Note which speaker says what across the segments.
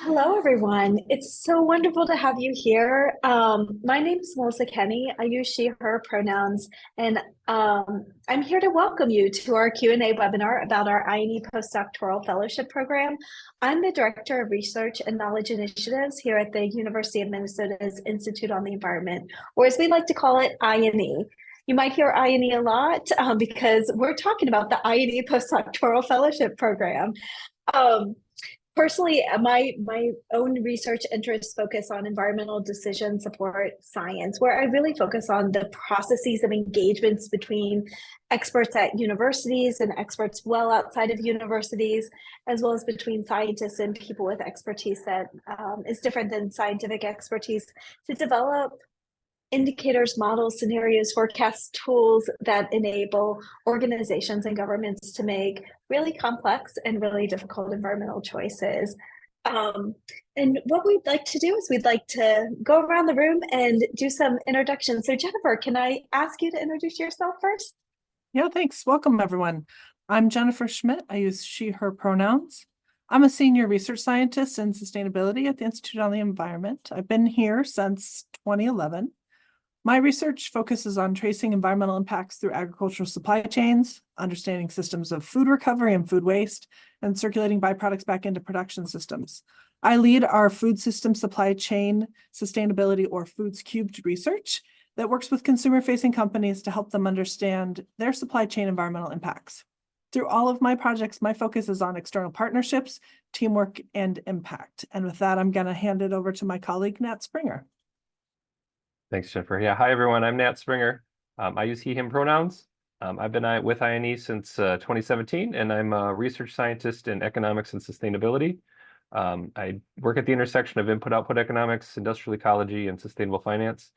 Speaker 1: Hello, everyone. It's so wonderful to have you here. My name is Melissa Kenney. I use she, her pronouns, and I'm here to welcome you to our Q&A webinar about our IonE Postdoctoral Fellowship program. I'm the Director of Research and Knowledge Initiatives here at the University of Minnesota's Institute on the Environment, or as we like to call it, IonE. You might hear IonE a lot because we're talking about the IonE Postdoctoral Fellowship program. Personally, my own research interests focus on environmental decision support science, where I really focus on the processes of engagements between experts at universities and experts well outside of universities, as well as between scientists and people with expertise that is different than scientific expertise, to develop indicators, models, scenarios, forecast tools that enable organizations and governments to make really complex and really difficult environmental choices. And what we'd like to do is we'd like to go around the room and do some introductions. So Jennifer, can I ask you to introduce yourself first?
Speaker 2: Yeah, thanks. Welcome, everyone. I'm Jennifer Schmitt. I use she, her pronouns. I'm a senior research scientist in sustainability at the Institute on the Environment. I've been here since 2011. My research focuses on tracing environmental impacts through agricultural supply chains, understanding systems of food recovery and food waste, and circulating byproducts back into production systems. I lead our food system supply chain sustainability, or Foods Cubed, research that works with consumer-facing companies to help them understand their supply chain environmental impacts. Through all of my projects, my focus is on external partnerships, teamwork, and impact. And with that, I'm going to hand it over to my colleague, Nat Springer.
Speaker 3: Thanks, Jennifer. Yeah, hi, everyone. I'm Nat Springer. I use he, him pronouns. I've been with IonE since 2017, and I'm a research scientist in economics and sustainability. I work at the intersection of input-output economics, industrial ecology, and sustainable finance.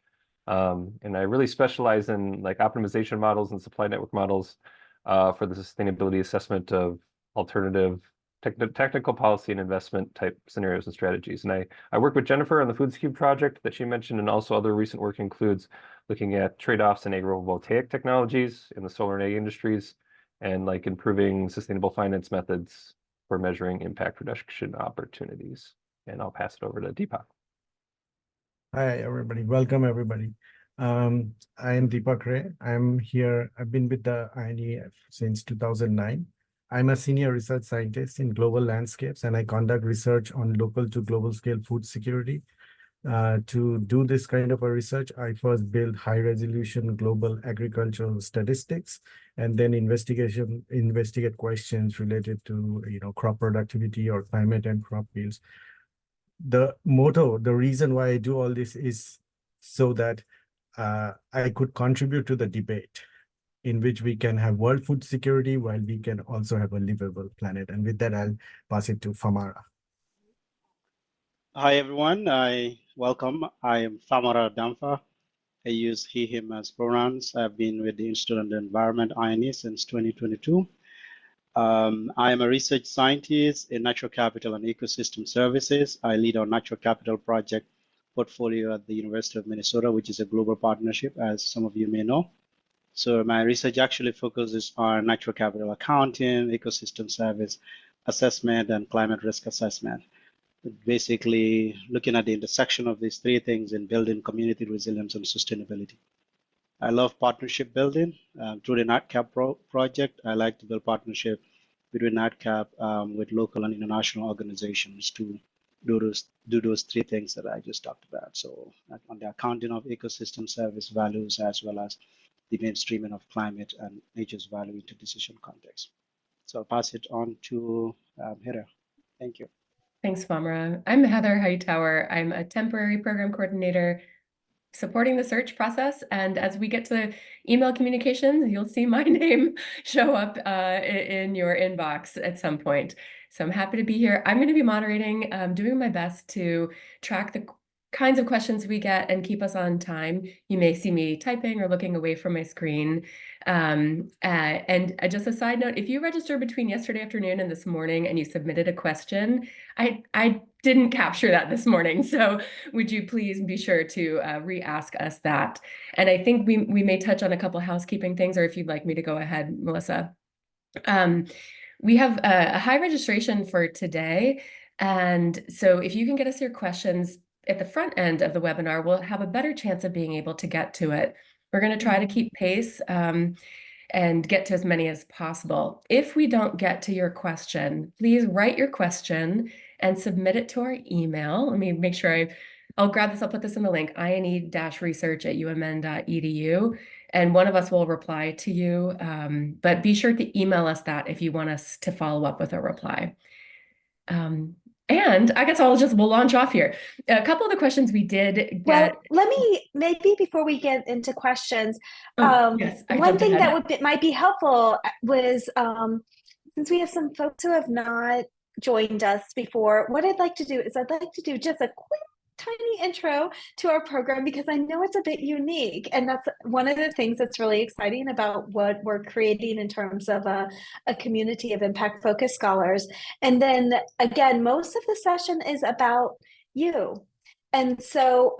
Speaker 3: And I really specialize in optimization models and supply network models for the sustainability assessment of alternative technical policy and investment type scenarios and strategies. And I work with Jennifer on the Foods Cube project that she mentioned, and also other recent work includes looking at trade-offs in agrivoltaic technologies in the solar and ag industries, and improving sustainable finance methods for measuring impact reduction opportunities. And I'll pass it over to Deepak.
Speaker 4: Hi, everybody. Welcome, everybody. I am Deepak Ray. I'm here. I've been with the IonE since 2009. I'm a senior research scientist in global landscapes, and I conduct research on local to global scale food security. To do this kind of a research, I first build high resolution global agricultural statistics, and then investigate questions related to crop productivity or climate and crop yields. The reason why I do all this is so that I could contribute to the debate in which we can have world food security while we can also have a livable planet. And with that, I'll pass it to Nfamara.
Speaker 5: Hi, everyone. Welcome. I am Nfamara Dampha. I use he, him as pronouns. I've been with the Institute on the Environment, IonE, since 2022. I am a research scientist in natural capital and ecosystem services. I lead our natural capital project portfolio at the University of Minnesota, which is a global partnership, as some of you may know. So my research actually focuses on natural capital accounting, ecosystem service assessment, and climate risk assessment. Basically looking at the intersection of these three things in building community resilience and sustainability. I love partnership building. Through the NatCap project, I like to build partnership between NatCap with local and international organizations to do those three things that I just talked about. So on the accounting of ecosystem service values, as well as the mainstreaming of climate and nature's value into decision context. So I'll pass it on to Heather. Thank you.
Speaker 6: Thanks, Nfamara. I'm Heather Hightower. I'm a temporary program coordinator supporting the search process. And as we get to email communications, you'll see my name show up in your inbox at some point. So I'm happy to be here. I'm going to be moderating, doing my best to track the kinds of questions we get and keep us on time. You may see me typing or looking away from my screen. And just a side note, if you registered between yesterday afternoon and this morning and you submitted a question, I didn't capture that this morning. So would you please be sure to re-ask us that? And I think we may touch on a couple housekeeping things, or if you'd like me to go ahead, Melissa. We have a high registration for today. And so if you can get us your questions at the front end of the webinar, we'll have a better chance of being able to get to it. We're going to try to keep pace and get to as many as possible. If we don't get to your question, please write your question and submit it to our email. Let me make sure I'll grab this, I'll put this in the link, ione-research@umn.edu, and one of us will reply to you. But be sure to email us that if you want us to follow up with a reply. And I guess we'll launch off here. A couple of the questions we did get.
Speaker 1: Well, let me, maybe before we get into questions,
Speaker 6: Yes,
Speaker 1: one thing that might be helpful was, since we have some folks who have not joined us before, what I'd like to do is I'd like to do just a quick tiny intro to our program, because I know it's a bit unique, and that's one of the things that's really exciting about what we're creating in terms of a community of impact focused scholars. And then again, most of the session is about you. And so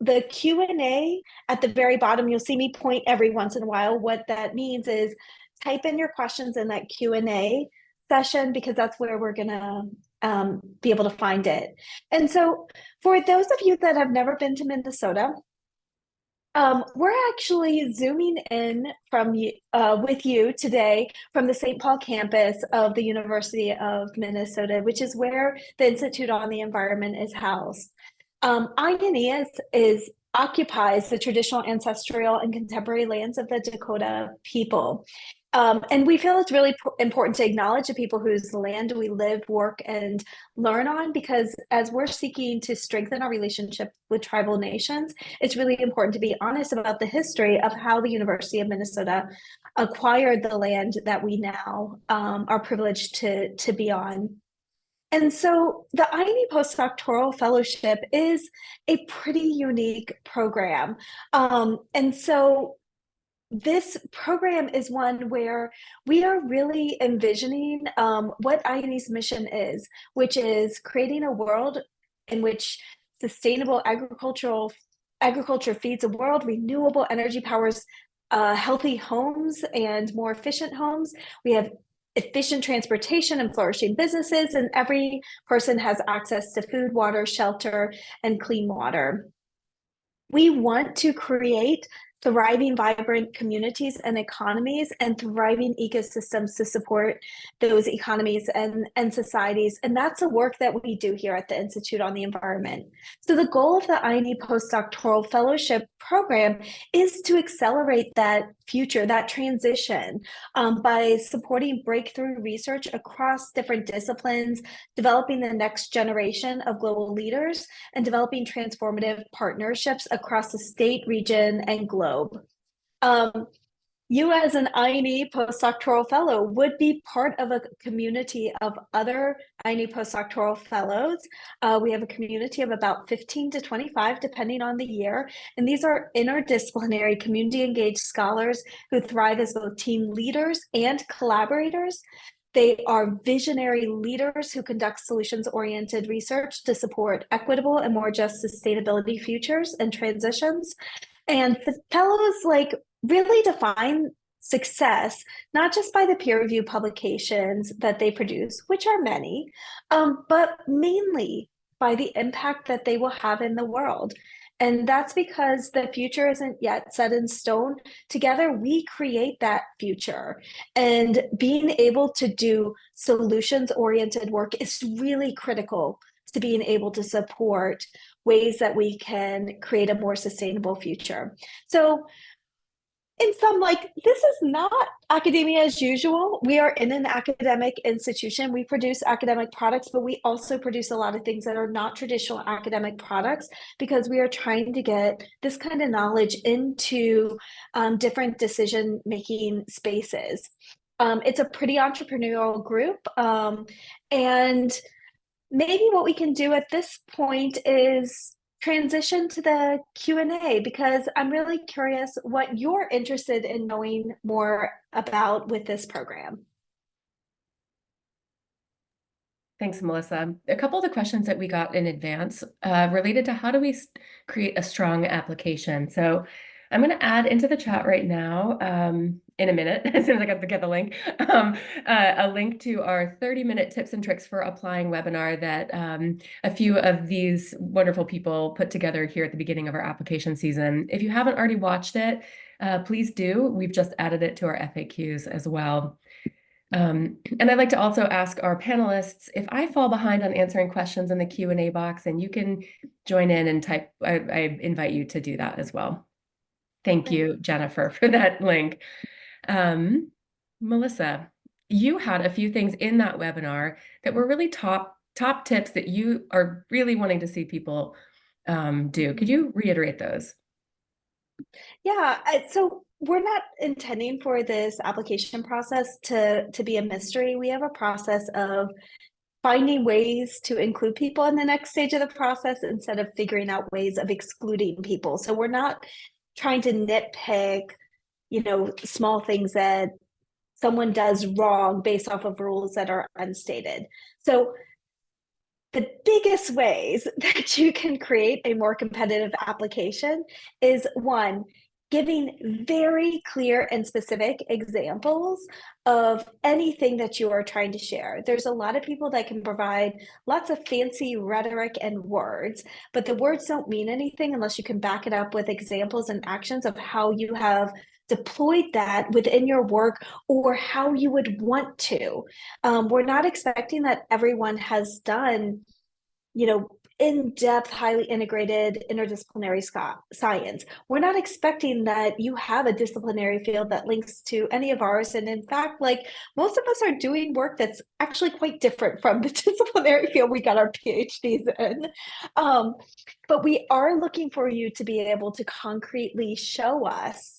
Speaker 1: the Q&A at the very bottom, you'll see me point every once in a while. What that means is type in your questions in that Q&A session, because that's where we're gonna be able to find it. And so for those of you that have never been to Minnesota, we're actually zooming in from with you today from the St. Paul campus of the University of Minnesota, which is where the Institute on the Environment is housed. IonE occupies the traditional, ancestral, and contemporary lands of the Dakota people. And we feel it's really important to acknowledge the people whose land we live, work, and learn on, because as we're seeking to strengthen our relationship with tribal nations, it's really important to be honest about the history of how the University of Minnesota acquired the land that we now are privileged to be on. And so the IonE Postdoctoral Fellowship is a pretty unique program. And so this program is one where we are really envisioning what IonE's mission is, which is creating a world in which sustainable agriculture feeds the world, renewable energy powers healthy homes and more efficient homes. We have efficient transportation and flourishing businesses, and every person has access to food, water, shelter, and clean water. We want to create thriving, vibrant communities and economies, and thriving ecosystems to support those economies and societies. And that's the work that we do here at the Institute on the Environment. So the goal of the IonE Postdoctoral Fellowship program is to accelerate that future, that transition, by supporting breakthrough research across different disciplines, developing the next generation of global leaders, and developing transformative partnerships across the state, region, and globe. You as an IonE postdoctoral fellow would be part of a community of other IonE postdoctoral fellows. We have a community of about 15 to 25, depending on the year. And these are interdisciplinary, community-engaged scholars who thrive as both team leaders and collaborators. They are visionary leaders who conduct solutions-oriented research to support equitable and more just sustainability futures and transitions. And the fellows really define success, not just by the peer-reviewed publications that they produce, which are many, but mainly by the impact that they will have in the world. And that's because the future isn't yet set in stone. Together, we create that future. And being able to do solutions-oriented work is really critical to being able to support ways that we can create a more sustainable future. So in some, this is not academia as usual. We are in an academic institution. We produce academic products, but we also produce a lot of things that are not traditional academic products, because we are trying to get this kind of knowledge into different decision-making spaces. It's a pretty entrepreneurial group, and maybe what we can do at this point is transition to the Q&A, because I'm really curious what you're interested in knowing more about with this program.
Speaker 6: Thanks, Melissa. A couple of the questions that we got in advance related to how do we create a strong application. So I'm going to add into the chat right now, in a minute, as soon as I get the link, a link to our 30-minute tips and tricks for applying webinar that a few of these wonderful people put together here at the beginning of our application season. If you haven't already watched it, please do. We've just added it to our FAQs as well. And I'd like to also ask our panelists, if I fall behind on answering questions in the Q&A box, and you can join in and type, I invite you to do that as well. Thank you, Jennifer, for that link. Melissa, you had a few things in that webinar that were really top tips that you are really wanting to see people do. Could you reiterate those?
Speaker 1: Yeah, so we're not intending for this application process to be a mystery. We have a process of finding ways to include people in the next stage of the process instead of figuring out ways of excluding people. So we're not trying to nitpick, small things that someone does wrong based off of rules that are unstated. So the biggest ways that you can create a more competitive application is, one, giving very clear and specific examples of anything that you are trying to share. There's a lot of people that can provide lots of fancy rhetoric and words, but the words don't mean anything unless you can back it up with examples and actions of how you have deployed that within your work or how you would want to. We're not expecting that everyone has done, in-depth, highly integrated interdisciplinary science. We're not expecting that you have a disciplinary field that links to any of ours. And in fact, most of us are doing work that's actually quite different from the disciplinary field we got our PhDs in. But we are looking for you to be able to concretely show us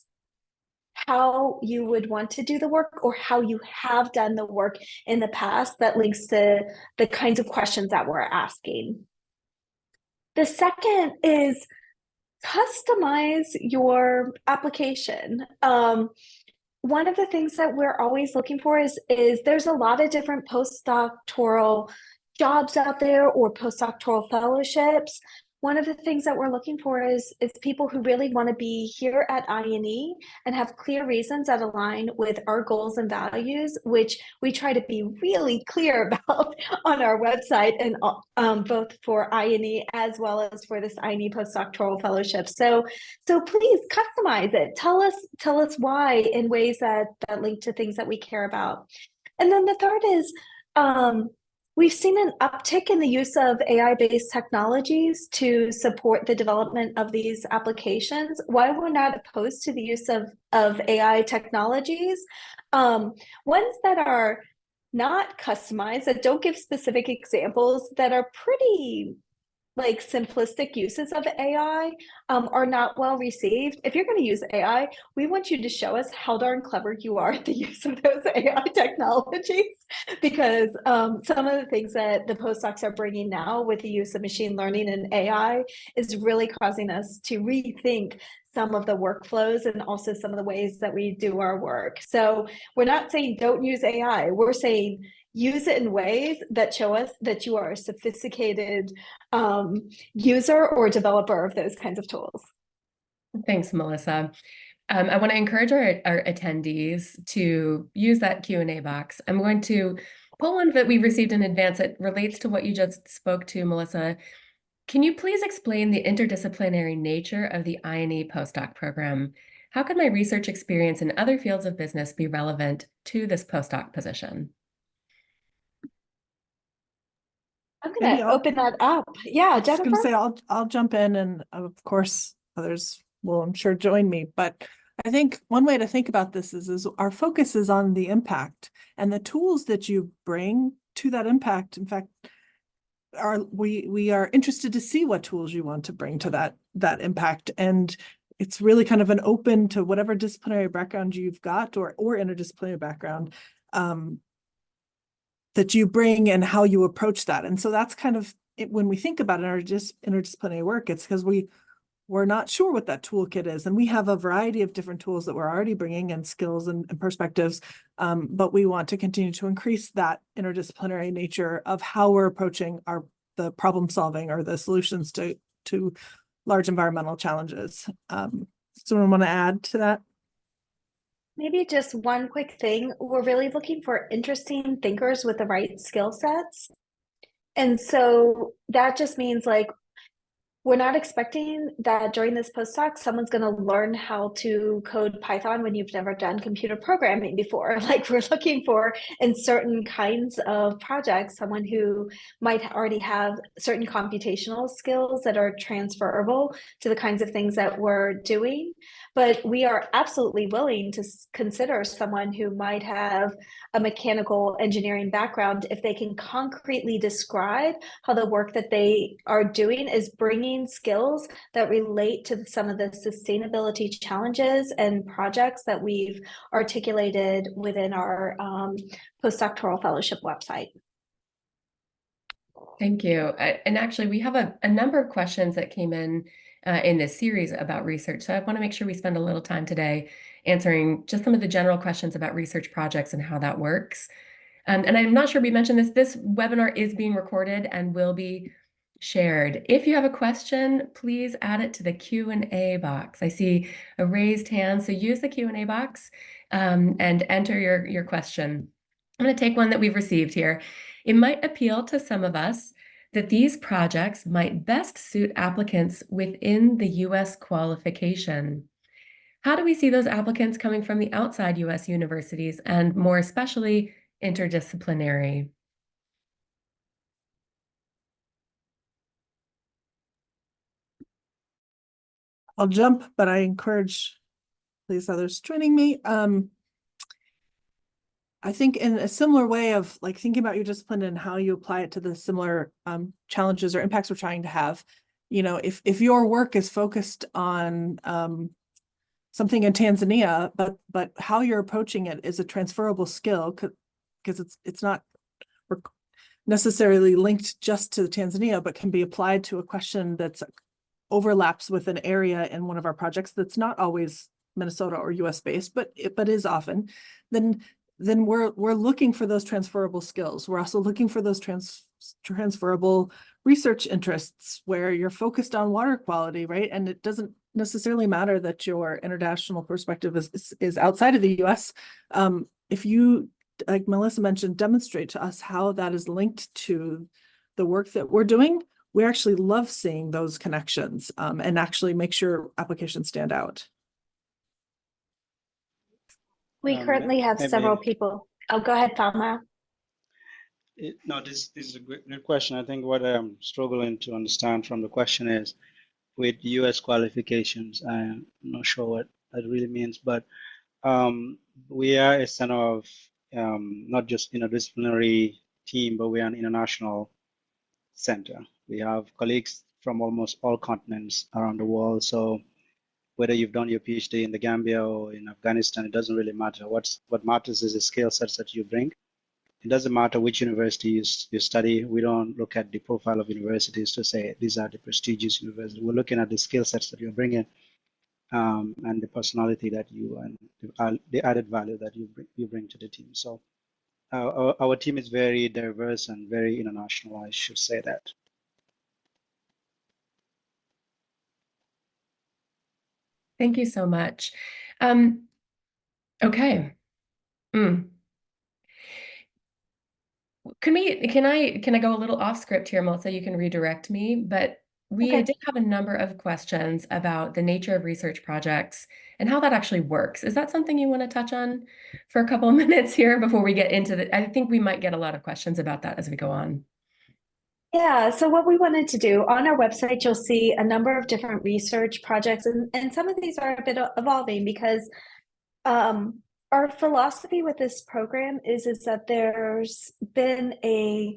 Speaker 1: how you would want to do the work or how you have done the work in the past that links to the kinds of questions that we're asking. The second is customize your application. One of the things that we're always looking for is there's a lot of different postdoctoral jobs out there or postdoctoral fellowships. One of the things that we're looking for is people who really want to be here at IonE and have clear reasons that align with our goals and values, which we try to be really clear about on our website, and both for IonE as well as for this IonE Postdoctoral Fellowship. So please customize it. Tell us why in ways that link to things that we care about. And then the third is, we've seen an uptick in the use of AI-based technologies to support the development of these applications. While we're not opposed to the use of AI technologies, ones that are not customized, that don't give specific examples, that are pretty simplistic uses of AI are not well received. If you're going to use AI, we want you to show us how darn clever you are at the use of those AI technologies, because some of the things that the postdocs are bringing now with the use of machine learning and AI is really causing us to rethink some of the workflows and also some of the ways that we do our work. So we're not saying don't use AI. We're saying use it in ways that show us that you are a sophisticated user or developer of those kinds of tools.
Speaker 6: Thanks, Melissa. I want to encourage our attendees to use that Q&A box. I'm going to pull one that we received in advance that relates to what you just spoke to, Melissa. Can you please explain the interdisciplinary nature of the IonE postdoc program? How can my research experience in other fields of business be relevant to this postdoc position?
Speaker 1: I'm going to open that up. Yeah, Jennifer?
Speaker 2: I was going to say, I'll jump in, and of course, others will, I'm sure, join me. But I think one way to think about this is our focus is on the impact, and the tools that you bring to that impact. In fact, we are interested to see what tools you want to bring to that impact. And it's really kind of an open to whatever disciplinary background you've got or interdisciplinary background that you bring and how you approach that. And so that's kind of it, when we think about our interdisciplinary work, it's because we're not sure what that toolkit is. And we have a variety of different tools that we're already bringing and skills and perspectives, but we want to continue to increase that interdisciplinary nature of how we're approaching the problem solving or the solutions to large environmental challenges. someone want to add to that?
Speaker 1: Maybe just one quick thing. We're really looking for interesting thinkers with the right skill sets. And so that just means like, we're not expecting that during this postdoc, someone's going to learn how to code Python when you've never done computer programming before. Like we're looking for in certain kinds of projects, someone who might already have certain computational skills that are transferable to the kinds of things that we're doing. But we are absolutely willing to consider someone who might have a mechanical engineering background if they can concretely describe how the work that they are doing is bringing skills that relate to some of the sustainability challenges and projects that we've articulated within our postdoctoral fellowship website.
Speaker 6: Thank you. And actually, we have a number of questions that came in this series about research. So I want to make sure we spend a little time today answering just some of the general questions about research projects and how that works. And I'm not sure we mentioned this. This webinar is being recorded and will be shared. If you have a question, please add it to the Q&A box. I see a raised hand, so use the Q&A box and enter your question. I'm going to take one that we've received here. It might appeal to some of us that these projects might best suit applicants within the U.S. qualification. How do we see those applicants coming from the outside U.S. universities and more especially interdisciplinary?
Speaker 2: I'll jump, but I encourage please others joining me. I think in a similar way of like thinking about your discipline and how you apply it to the similar challenges or impacts we're trying to have, you know, if your work is focused on something in Tanzania, but how you're approaching it is a transferable skill because it's not necessarily linked just to Tanzania, but can be applied to a question that's overlaps with an area in one of our projects that's not always Minnesota or US based, but is often, then we're looking for those transferable skills. We're also looking for those transferable research interests where you're focused on water quality, right? And it doesn't necessarily matter that your international perspective is outside of the US. If you, like Melissa mentioned, demonstrate to us how that is linked to the work that we're doing, we actually love seeing those connections and actually make sure applications stand out.
Speaker 1: We currently have several people. Oh, go ahead, Thelma.
Speaker 5: No, this is a great question. I think what I'm struggling to understand from the question is with US qualifications. I'm not sure what that really means, but we are a center of not just interdisciplinary team, but we are an international center. We have colleagues from almost all continents around the world. So whether you've done your PhD in the Gambia or in Afghanistan, it doesn't really matter. What matters is the skill sets that you bring. It doesn't matter which university you study. We don't look at the profile of universities to say these are the prestigious universities. We're looking at the skill sets that you're bringing and the personality that you and the added value that you bring to the team. So our team is very diverse and very international, I should say that.
Speaker 6: Thank you so much. Okay. Can I go a little off script here, Melissa? You can redirect me, but we did have a number of questions about the nature of research projects and how that actually works. Is that something you want to touch on for a couple of minutes here before we get into the, I think we might get a lot of questions about that as we go on.
Speaker 1: Yeah, so what we wanted to do on our website, you'll see a number of different research projects, and some of these are a bit evolving because our philosophy with this program is that there's been a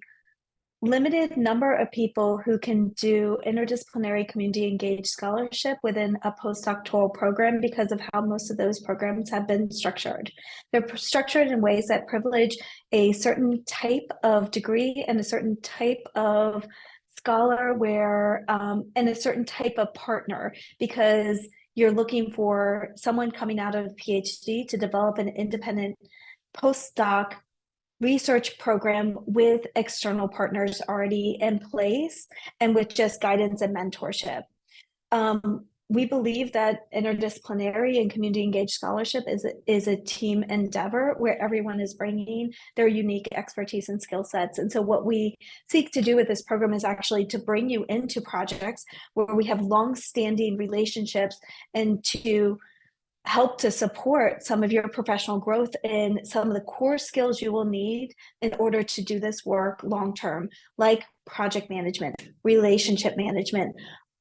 Speaker 1: limited number of people who can do interdisciplinary community engaged scholarship within a postdoctoral program because of how most of those programs have been structured. They're structured in ways that privilege a certain type of degree and a certain type of scholar where and a certain type of partner, because you're looking for someone coming out of a PhD to develop an independent postdoc research program with external partners already in place and with just guidance and mentorship. we believe that interdisciplinary and community engaged scholarship is a team endeavor where everyone is bringing their unique expertise and skill sets. And so what we seek to do with this program is actually to bring you into projects where we have long-standing relationships and to help to support some of your professional growth in some of the core skills you will need in order to do this work long-term, like project management, relationship management,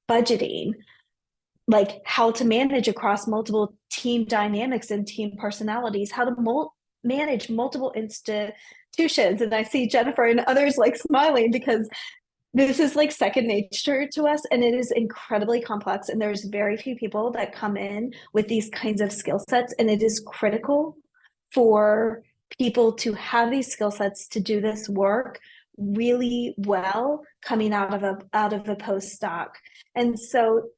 Speaker 1: budgeting, like how to manage across multiple team dynamics and team personalities, how to manage multiple institutions. And I see Jennifer and others like smiling because this is like second nature to us, and it is incredibly complex. And there's very few people that come in with these kinds of skill sets. And it is critical for people to have these skill sets to do this work really well coming out of a postdoc. And so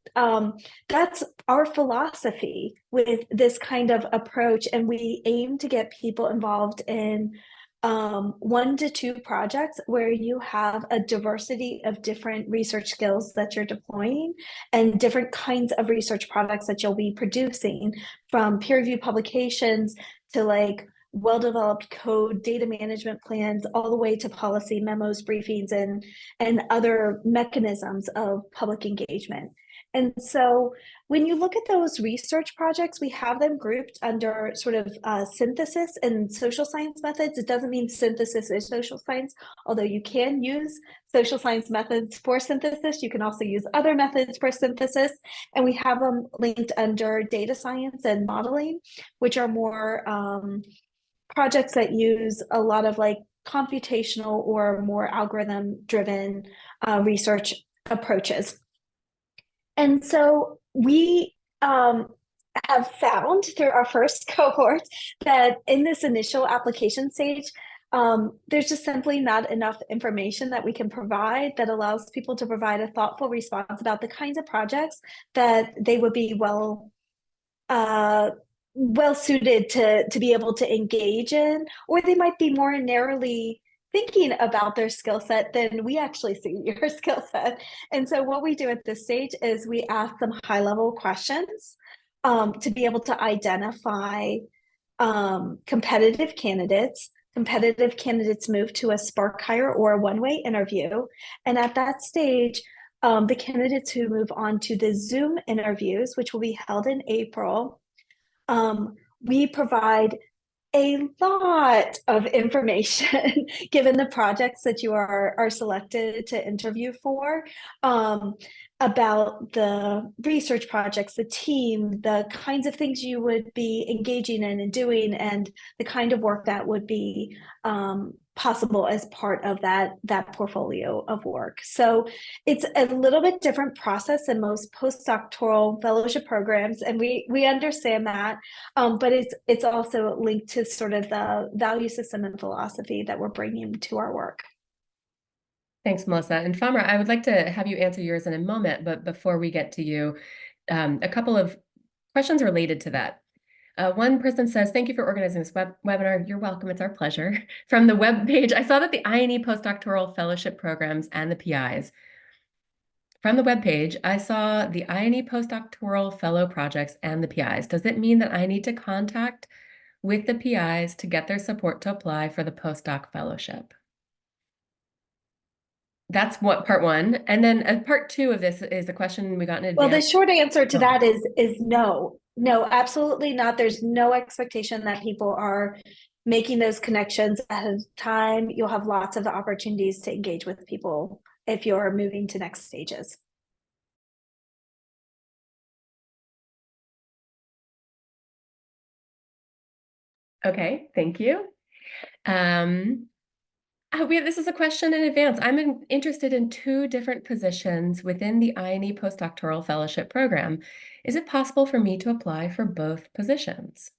Speaker 1: that's our philosophy with this kind of approach. And we aim to get people involved in 1 to 2 projects where you have a diversity of different research skills that you're deploying and different kinds of research products that you'll be producing, from peer-reviewed publications to like well-developed code, data management plans, all the way to policy memos, briefings, and other mechanisms of public engagement. And so when you look at those research projects, we have them grouped under sort of synthesis and social science methods. It doesn't mean synthesis is social science, although you can use social science methods for synthesis. You can also use other methods for synthesis. And we have them linked under data science and modeling, which are more projects that use a lot of like computational or more algorithm-driven research approaches. And so we have found through our first cohort that in this initial application stage, there's just simply not enough information that we can provide that allows people to provide a thoughtful response about the kinds of projects that they would be well suited to be able to engage in, or they might be more narrowly thinking about their skill set than we actually see your skill set. And so what we do at this stage is we ask them high-level questions to be able to identify competitive candidates. Competitive candidates move to a Spark hire or a one-way interview. And at that stage, the candidates who move on to the Zoom interviews, which will be held in April, we provide a lot of information given the projects that you are selected to interview for, about the research projects, the team, the kinds of things you would be engaging in and doing, and the kind of work that would be possible as part of that portfolio of work. So it's a little bit different process than most postdoctoral fellowship programs, and we understand that, but it's also linked to sort of the value system and philosophy that we're bringing to our work.
Speaker 6: Thanks, Melissa. And Nfamara, I would like to have you answer yours in a moment, but before we get to you, a couple of questions related to that. One person says, thank you for organizing this webinar. You're welcome. It's our pleasure. From the webpage, I saw that the IonE Postdoctoral Fellowship programs and the PIs. From the webpage, I saw the IonE Postdoctoral Fellow projects and the PIs. Does it mean that I need to contact with the PIs to get their support to apply for the postdoc fellowship? That's what part one. And then part two of this is a question we got in advance.
Speaker 1: Well, the short answer to that is no. No, absolutely not. There's no expectation that people are making those connections ahead of time. You'll have lots of opportunities to engage with people if you're moving to next stages.
Speaker 6: Okay, thank you. This is a question in advance. I'm interested in 2 different positions within the IonE Postdoctoral Fellowship program. Is it possible for me to apply for both positions?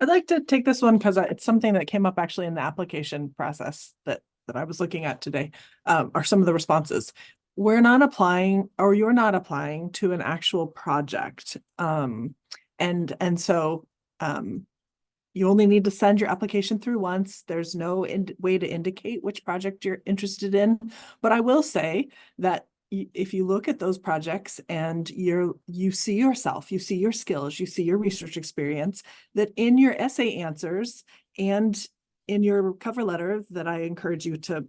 Speaker 2: I'd like to take this one because it's something that came up actually in the application process that I was looking at today, are some of the responses. We're not applying, or you're not applying to an actual project. And so you only need to send your application through once. There's no way to indicate which project you're interested in. But I will say that if you look at those projects and you see yourself, you see your skills, you see your research experience, that in your essay answers and in your cover letter, that I encourage you to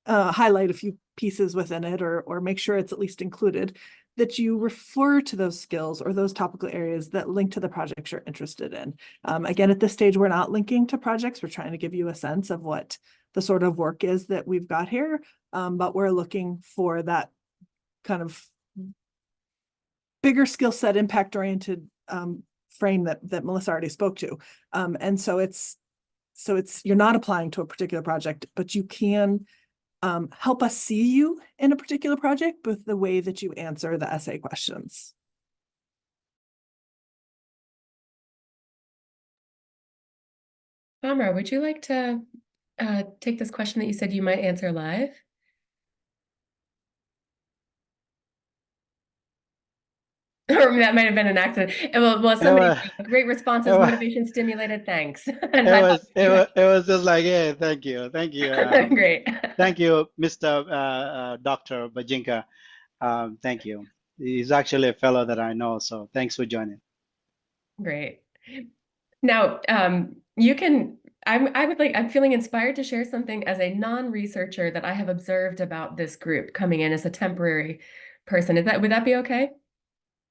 Speaker 2: highlight a few pieces within it, or make sure it's at least included, that you refer to those skills or those topical areas that link to the projects you're interested in. Again, at this stage, we're not linking to projects. We're trying to give you a sense of what the sort of work is that we've got here, but we're looking for that kind of bigger skill set, impact-oriented frame that Melissa already spoke to. And so it's you're not applying to a particular project, but you can help us see you in a particular project with the way that you answer the essay questions.
Speaker 6: Nfamara, would you like to take this question that you said you might answer live? Or that might have been an accident. Well, somebody, great responses, motivation stimulated, thanks. And
Speaker 5: it was just like, yeah, thank you.
Speaker 6: Great.
Speaker 5: Thank you, Mr. Dr. Bajinka. Thank you. He's actually a fellow that I know, so thanks for joining.
Speaker 6: Great. Now, I'm feeling inspired to share something as a non-researcher that I have observed about this group coming in as a temporary person. Would that be okay?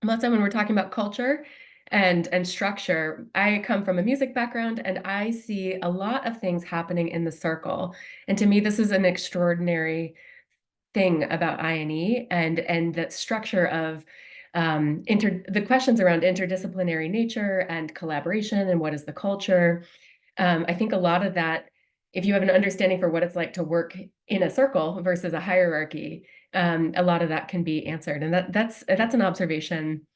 Speaker 6: Melissa, when we're talking about culture and structure, I come from a music background and I see a lot of things happening in the circle. And to me, this is an extraordinary thing about IonE and that structure of the questions around interdisciplinary nature and collaboration and what is the culture. I think a lot of that, if you have an understanding for what it's like to work in a circle versus a hierarchy, a lot of that can be answered. And that's an observation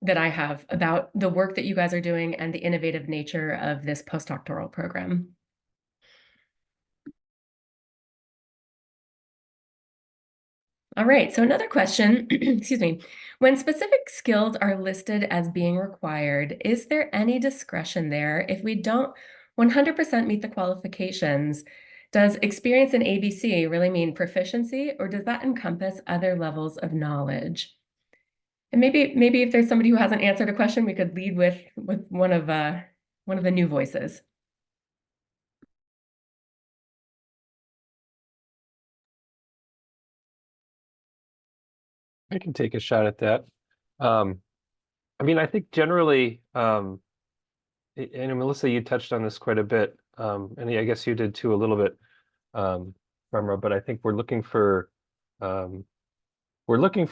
Speaker 6: that I have about the work that you guys are doing and the innovative nature of this postdoctoral program. All right, so another question, excuse me. When specific skills are listed as being required, is there any discretion there if we don't 100% meet the qualifications? Does experience in ABC really mean proficiency, or does that encompass other levels of knowledge? And maybe if there's somebody who hasn't answered a question, we could lead with one of the new voices.
Speaker 3: I can take a shot at that. I mean, I think generally, and Melissa, you touched on this quite a bit, and I guess you did too a little bit, Nfamara, but I think we're looking for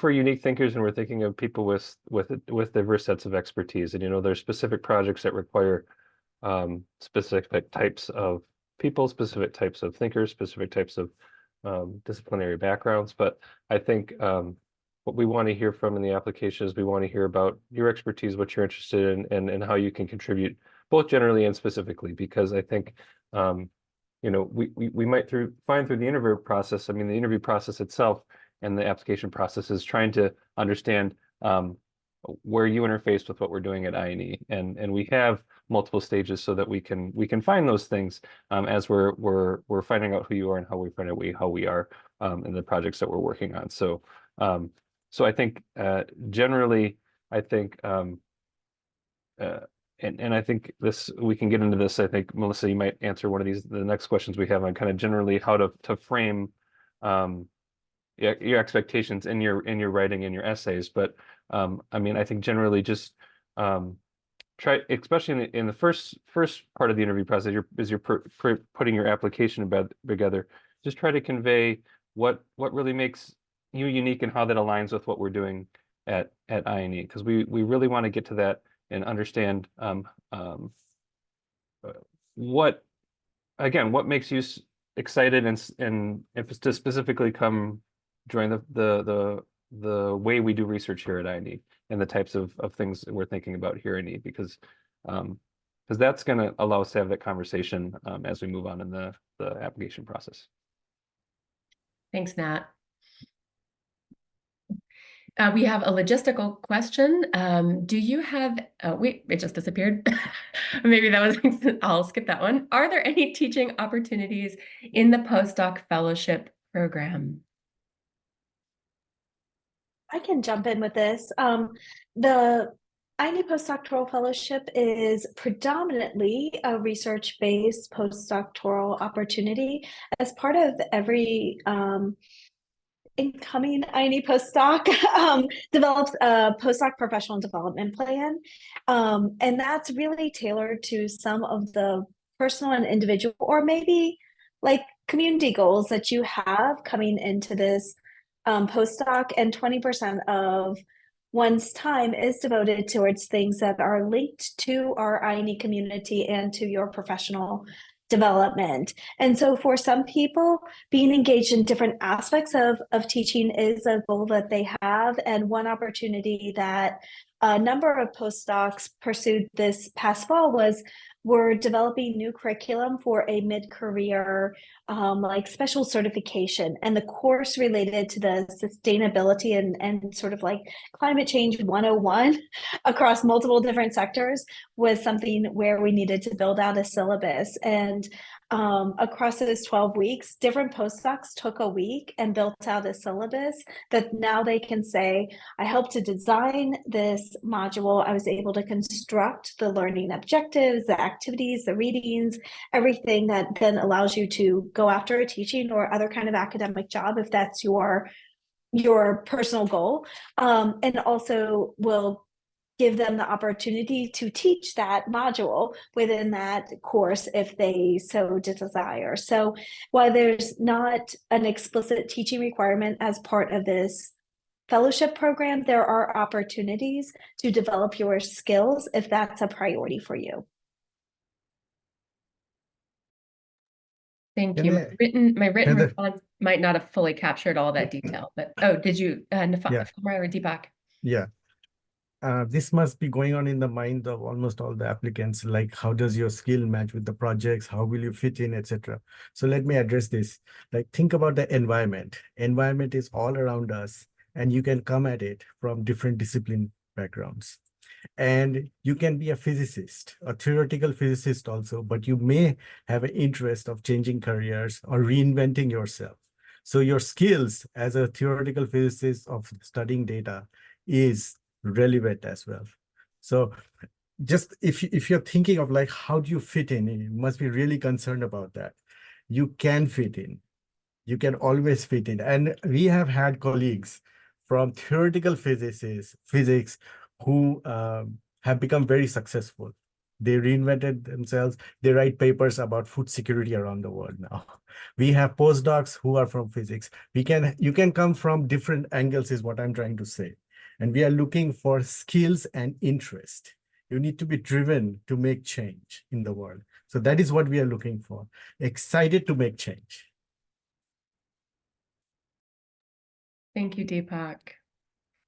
Speaker 3: unique thinkers, and we're thinking of people with diverse sets of expertise. And there's specific projects that require specific types of people, specific types of thinkers, specific types of disciplinary backgrounds. But I think what we want to hear from in the application is we want to hear about your expertise, what you're interested in, and how you can contribute, both generally and specifically, because I think we might find through the interview process. I mean, the interview process itself and the application process is trying to understand where you interface with what we're doing at IonE, and we have multiple stages so that we can find those things as we're finding out who you are and how we find out how we are in the projects that we're working on. So I think generally, I think and I think we can get into this. I think Melissa, you might answer one of the next questions we have on kind of generally how to frame your expectations in your writing and your essays. But I mean, I think generally just try, especially in the first part of the interview process, as you're putting your application together, just try to convey what really makes you unique and how that aligns with what we're doing at IonE, because we really want to get to that and understand what makes you excited and to specifically come join the way we do research here at IonE and the types of things that we're thinking about here at IonE, because that's going to allow us to have that conversation as we move on in the application process.
Speaker 6: Thanks, Nat. We have a logistical question. Do you have, wait, it just disappeared. Maybe that was, I'll skip that one. Are there any teaching opportunities in the postdoc fellowship program?
Speaker 1: I can jump in with this. The IonE Postdoctoral Fellowship is predominantly a research-based postdoctoral opportunity. As part of every incoming IonE postdoc develops a postdoc professional development plan. And that's really tailored to some of the personal and individual, or maybe like community goals that you have coming into this postdoc. And 20% of one's time is devoted towards things that are linked to our IonE community and to your professional development. And so for some people, being engaged in different aspects of teaching is a goal that they have. And one opportunity that a number of postdocs pursued this past fall was we're developing new curriculum for a mid-career like special certification, and the course related to the sustainability and sort of like climate change 101 across multiple different sectors was something where we needed to build out a syllabus. And across those 12 weeks, different postdocs took a week and built out a syllabus that now they can say, I helped to design this module. I was able to construct the learning objectives, the activities, the readings, everything that then allows you to go after a teaching or other kind of academic job if that's your personal goal, and also will give them the opportunity to teach that module within that course if they so desire. So while there's not an explicit teaching requirement as part of this fellowship program, there are opportunities to develop your skills if that's a priority for you.
Speaker 6: Thank
Speaker 4: Can
Speaker 6: you. My written
Speaker 4: Heather-
Speaker 6: response might not have fully captured all that detail, but did you, Nfamara or Deepak?
Speaker 4: Yeah. This must be going on in the mind of almost all the applicants, like how does your skill match with the projects, how will you fit in, etc. So let me address this. Like, think about the environment. Environment is all around us, and you can come at it from different discipline backgrounds. And you can be a physicist, a theoretical physicist also, but you may have an interest of changing careers or reinventing yourself. So your skills as a theoretical physicist of studying data is relevant as well. So just if you're thinking of like, how do you fit in, you must be really concerned about that. You can fit in. You can always fit in. And we have had colleagues from theoretical physics who have become very successful. They reinvented themselves. They write papers about food security around the world now. We have postdocs who are from physics. You can come from different angles is what I'm trying to say. And we are looking for skills and interest. You need to be driven to make change in the world. So that is what we are looking for. Excited to make change.
Speaker 6: Thank you, Deepak.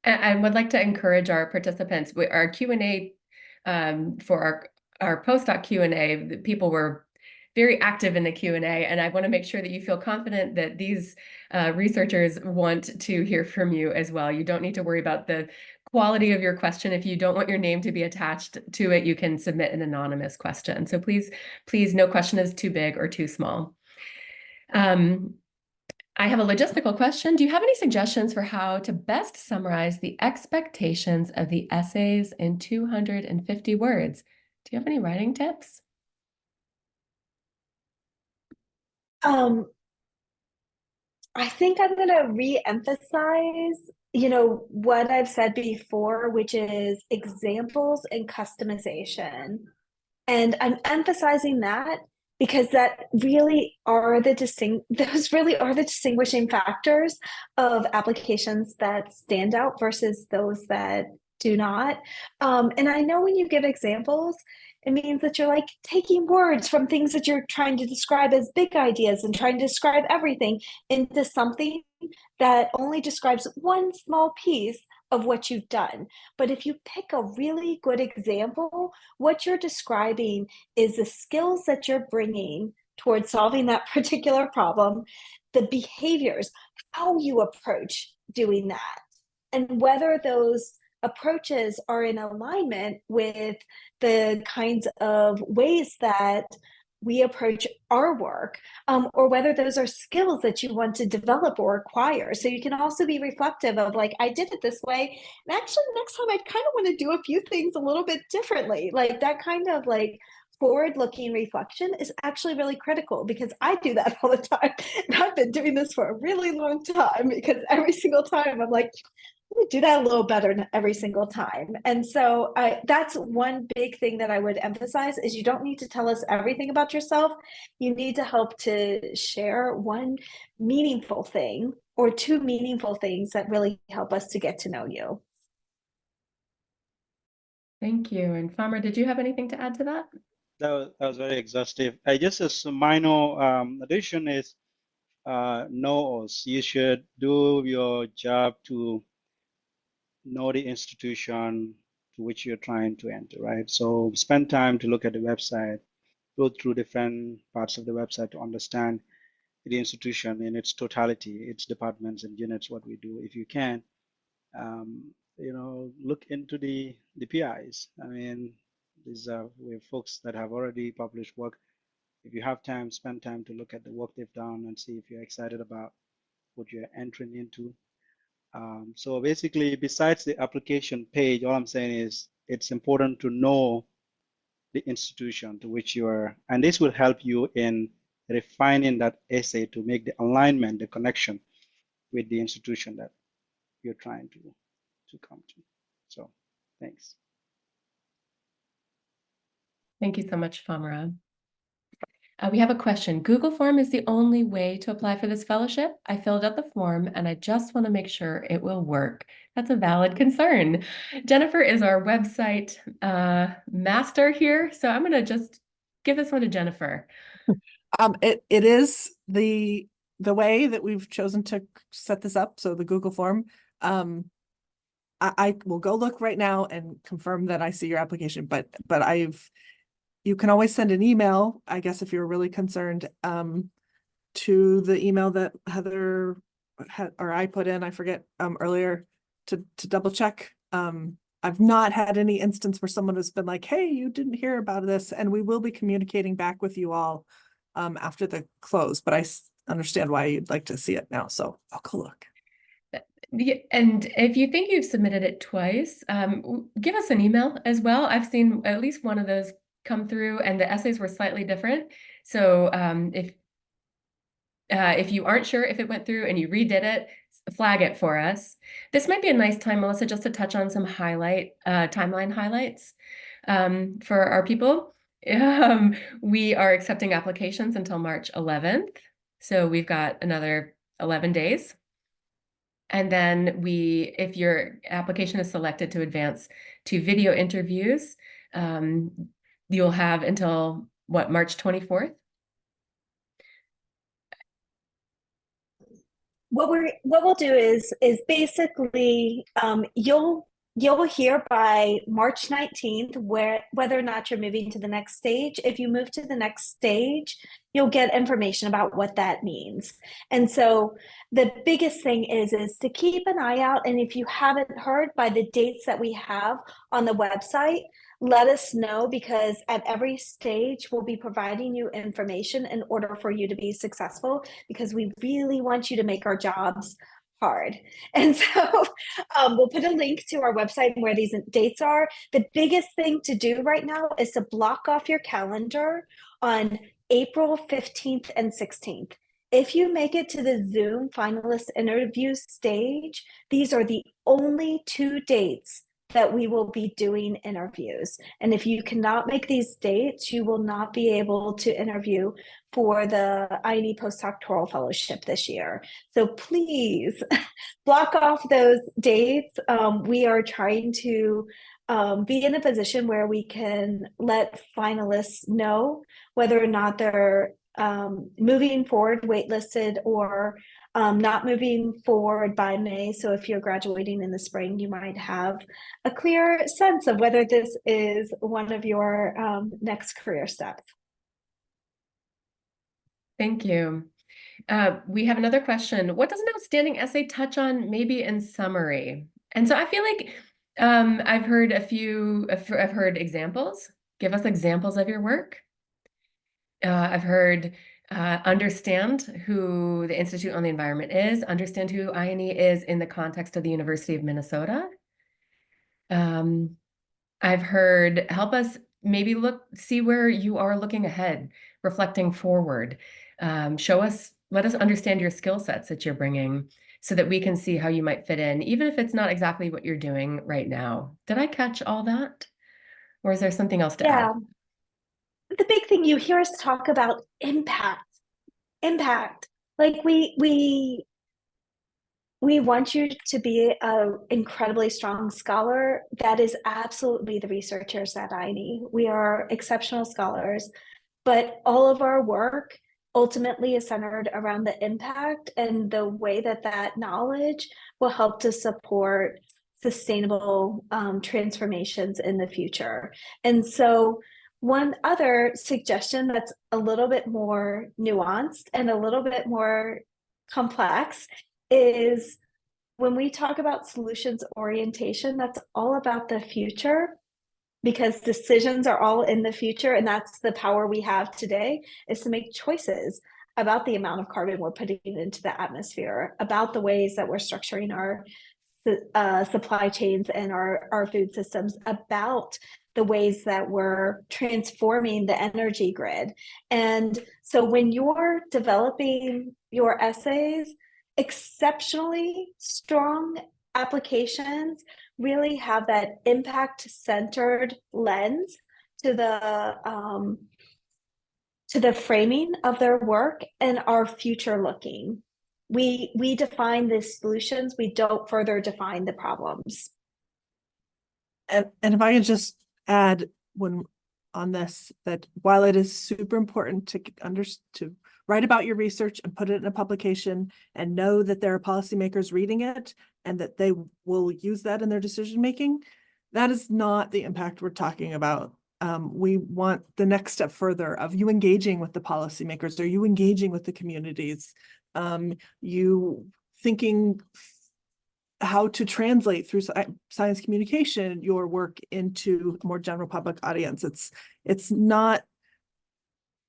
Speaker 6: And I would like to encourage our participants. Our Q&A for our postdoc Q&A, people were very active in the Q&A, and I want to make sure that you feel confident that these researchers want to hear from you as well. You don't need to worry about the quality of your question. If you don't want your name to be attached to it, you can submit an anonymous question. So please, no question is too big or too small. I have a logistical question. Do you have any suggestions for how to best summarize the expectations of the essays in 250 words? Do you have any writing tips?
Speaker 1: I think I'm going to re-emphasize, what I've said before, which is examples and customization. And I'm emphasizing that because those really are the distinguishing factors of applications that stand out versus those that do not. And I know when you give examples, it means that you're like taking words from things that you're trying to describe as big ideas and trying to describe everything into something that only describes one small piece of what you've done. But if you pick a really good example, what you're describing is the skills that you're bringing towards solving that particular problem, the behaviors, how you approach doing that, and whether those approaches are in alignment with the kinds of ways that we approach our work, or whether those are skills that you want to develop or acquire. So you can also be reflective of like, I did it this way, and actually next time I kind of want to do a few things a little bit differently. Like that kind of like forward-looking reflection is actually really critical, because I do that all the time. And I've been doing this for a really long time, because every single time I'm like, we do that a little better every single time. And so that's one big thing that I would emphasize is you don't need to tell us everything about yourself. You need to help to share one meaningful thing or two meaningful things that really help us to get to know you.
Speaker 6: Thank you. And Nfamara, did you have anything to add to that?
Speaker 5: That was very exhaustive. I just a minor addition is know us. You should do your job to know the institution to which you're trying to enter, right? So spend time to look at the website, go through different parts of the website to understand the institution in its totality, its departments and units, what we do. If you can, look into the PIs. I mean, these are we have folks that have already published work. If you have time, spend time to look at the work they've done and see if you're excited about what you're entering into. So basically, besides the application page, all I'm saying is it's important to know the institution to which you are, and this will help you in refining that essay to make the alignment, the connection with the institution that you're trying to come to. So thanks.
Speaker 6: Thank you so much, Nfamara. We have a question. Google form is the only way to apply for this fellowship. I filled out the form and I just want to make sure it will work. That's a valid concern. Jennifer is our website master here, so I'm going to just give this one to Jennifer.
Speaker 2: It is the way that we've chosen to set this up. So the Google form. I will go look right now and confirm that I see your application, but you can always send an email, I guess, if you're really concerned, to the email that Heather or I put in, I forget, earlier to double check. I've not had any instance where someone has been like, hey, you didn't hear about this, and we will be communicating back with you all after the close, but I understand why you'd like to see it now, so I'll go look.
Speaker 6: And if you think you've submitted it twice, give us an email as well. I've seen at least one of those come through, and the essays were slightly different. So if you aren't sure if it went through and you redid it, flag it for us. This might be a nice time, Melissa, just to touch on some timeline highlights for our people. We are accepting applications until March 11th. So we've got another 11 days. And then if your application is selected to advance to video interviews, you'll have until March 24th?
Speaker 1: What we'll do is basically you'll hear by March 19th whether or not you're moving to the next stage. If you move to the next stage, you'll get information about what that means. And so the biggest thing is to keep an eye out. And if you haven't heard by the dates that we have on the website, let us know, because at every stage we'll be providing you information in order for you to be successful, because we really want you to make our jobs hard. And so we'll put a link to our website where these dates are. The biggest thing to do right now is to block off your calendar on April 15th and 16th. If you make it to the Zoom finalist interview stage, these are the only 2 dates that we will be doing interviews. And if you cannot make these dates, you will not be able to interview for the IonE Postdoctoral Fellowship this year. So please block off those dates. We are trying to be in a position where we can let finalists know whether or not they're moving forward waitlisted or not moving forward by May. So if you're graduating in the spring, you might have a clear sense of whether this is one of your next career steps.
Speaker 6: Thank you. We have another question. What does an outstanding essay touch on, maybe in summary? And so I feel like I've heard examples. Give us examples of your work. I've heard understand who the Institute on the Environment is, understand who IonE is in the context of the University of Minnesota. I've heard help us maybe see where you are looking ahead, reflecting forward. Let us understand your skill sets that you're bringing so that we can see how you might fit in, even if it's not exactly what you're doing right now. Did I catch all that? Or is there something else to add?
Speaker 1: The big thing you hear us talk about impact. Like we want you to be an incredibly strong scholar. That is absolutely the researchers at IonE. We are exceptional scholars, but all of our work ultimately is centered around the impact and the way that that knowledge will help to support sustainable transformations in the future. And so one other suggestion that's a little bit more nuanced and a little bit more complex is when we talk about solutions orientation, that's all about the future, because decisions are all in the future, and that's the power we have today, is to make choices about the amount of carbon we're putting into the atmosphere, about the ways that we're structuring our supply chains and our food systems, about the ways that we're transforming the energy grid. And so when you're developing your essays, exceptionally strong applications really have that impact-centered lens to the framing of their work and are future-looking. We define the solutions, we don't further define the problems.
Speaker 2: And if I could just add on this, that while it is super important to write about your research and put it in a publication and know that there are policymakers reading it and that they will use that in their decision making, that is not the impact we're talking about. We want the next step further of you engaging with the policymakers, or you engaging with the communities, you thinking how to translate through science communication your work into a more general public audience. It's not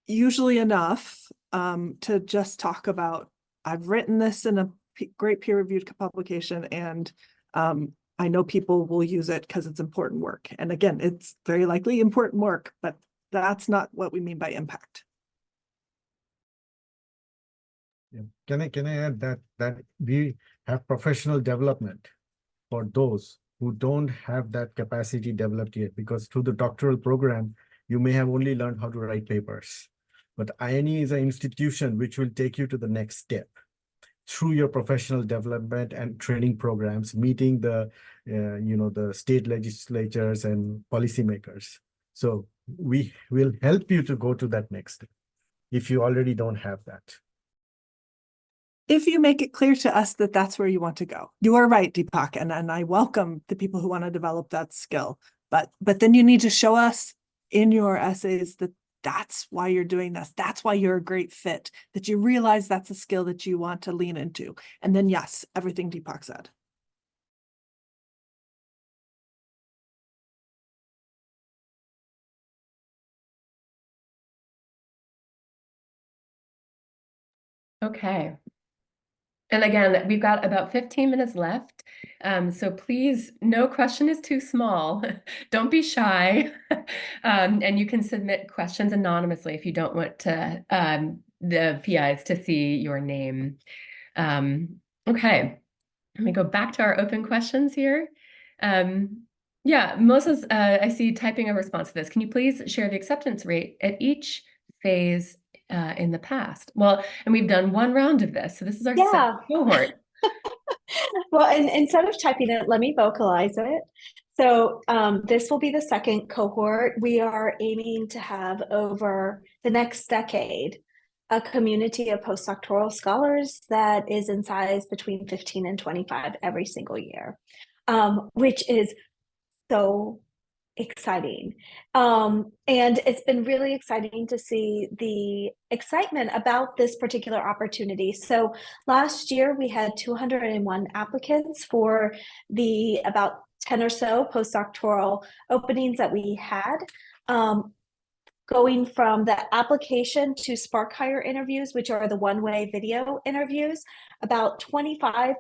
Speaker 2: usually enough to just talk about, I've written this in a great peer-reviewed publication, and I know people will use it because it's important work. And again, it's very likely important work, but that's not what we mean by impact.
Speaker 4: Yeah. Can I add that we have professional development for those who don't have that capacity developed yet, because through the doctoral program, you may have only learned how to write papers. But IonE is an institution which will take you to the next step through your professional development and training programs, meeting the the state legislatures and policymakers. So we will help you to go to that next step if you already don't have that.
Speaker 2: If you make it clear to us that that's where you want to go. You are right, Deepak, and I welcome the people who want to develop that skill. But then you need to show us in your essays that that's why you're doing this. That's why you're a great fit, that you realize that's a skill that you want to lean into. And then, yes, everything Deepak said.
Speaker 6: Okay. And again, we've got about 15 minutes left. So please, no question is too small. Don't be shy. And you can submit questions anonymously if you don't want to the PIs to see your name. Okay, let me go back to our open questions here. Yeah, Melissa's, I see typing a response to this. Can you please share the acceptance rate at each phase in the past? Well, and we've done one round of this, so this is our second cohort.
Speaker 1: Well, and instead of typing it, let me vocalize it. So this will be the second cohort. We are aiming to have over the next decade a community of postdoctoral scholars that is in size between 15 and 25 every single year, which is so exciting. And it's been really exciting to see the excitement about this particular opportunity. So last year we had 201 applicants for the about 10 or so postdoctoral openings that we had. going from the application to Spark Hire interviews, which are the one-way video interviews, about 25%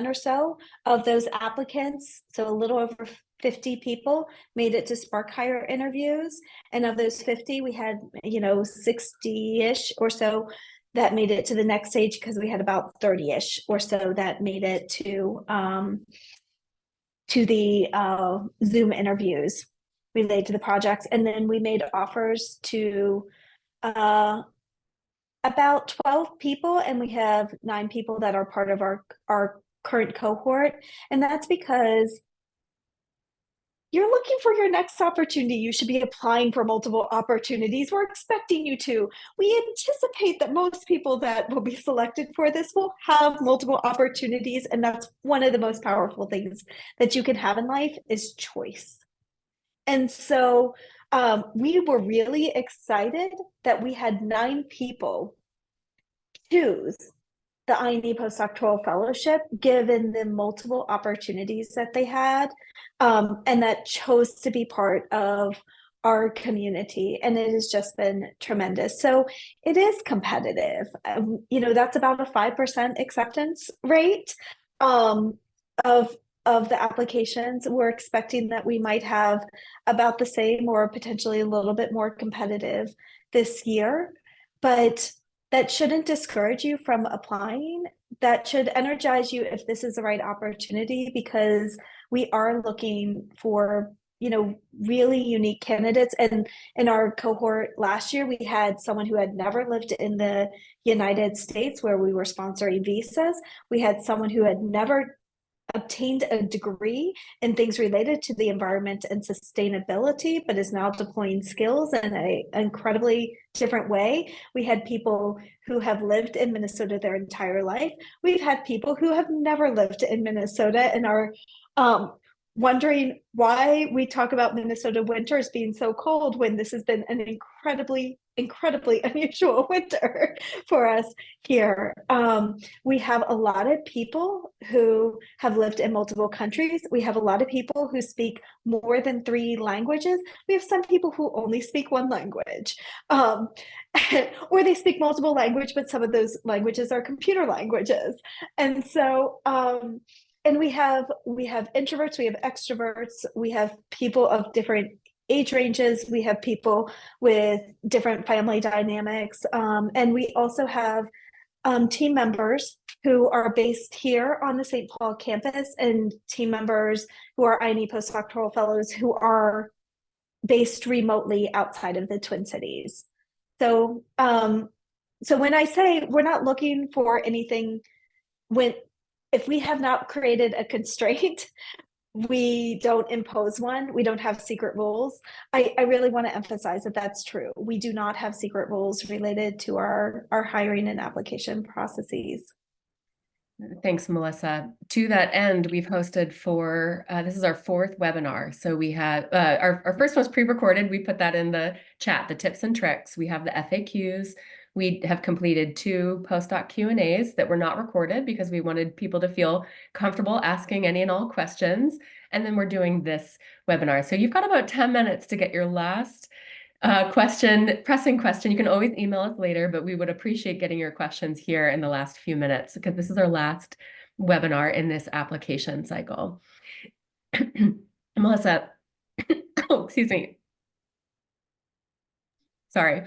Speaker 1: or so of those applicants, so a little over 50 people, made it to Spark Hire interviews. And of those 50, we had, 60-ish or so that made it to the next stage, because we had about 30-ish or so that made it to the Zoom interviews related to the projects. And then we made offers to about 12 people, and we have 9 people that are part of our current cohort. And that's because you're looking for your next opportunity. You should be applying for multiple opportunities. We're expecting you to. We anticipate that most people that will be selected for this will have multiple opportunities. And that's one of the most powerful things that you can have in life, is choice. And so we were really excited that we had 9 people choose the IonE Postdoctoral Fellowship, given the multiple opportunities that they had, and that chose to be part of our community. And it has just been tremendous. So it is competitive. That's about a 5% acceptance rate of the applications. We're expecting that we might have about the same or potentially a little bit more competitive this year, but that shouldn't discourage you from applying. That should energize you if this is the right opportunity, because we are looking for, really unique candidates. And in our cohort last year, we had someone who had never lived in the United States, where we were sponsoring visas. We had someone who had never obtained a degree in things related to the environment and sustainability, but is now deploying skills in an incredibly different way. We had people who have lived in Minnesota their entire life. We've had people who have never lived in Minnesota and are wondering why we talk about Minnesota winters being so cold, when this has been an incredibly unusual winter for us here. We have a lot of people who have lived in multiple countries. We have a lot of people who speak more than 3 languages. We have some people who only speak 1 language, or they speak multiple languages, but some of those languages are computer languages. And so, and we have introverts, we have extroverts, we have people of different age ranges, we have people with different family dynamics, and we also have team members who are based here on the St. Paul campus, and team members who are IonE postdoctoral fellows who are based remotely outside of the Twin Cities. So, so when I say we're not looking for anything, if we have not created a constraint, we don't impose one. We don't have secret rules. I really want to emphasize that that's true. We do not have secret rules related to our hiring and application processes.
Speaker 6: Thanks, Melissa. To that end, we've hosted this is our 4th webinar. So we had, our first one was pre-recorded. We put that in the chat, the tips and tricks. We have the FAQs. We have completed 2 postdoc Q&As that were not recorded because we wanted people to feel comfortable asking any and all questions. And then we're doing this webinar. So you've got about 10 minutes to get your last pressing question. You can always email us later, but we would appreciate getting your questions here in the last few minutes, because this is our last webinar in this application cycle. Melissa, oh, excuse me. Sorry.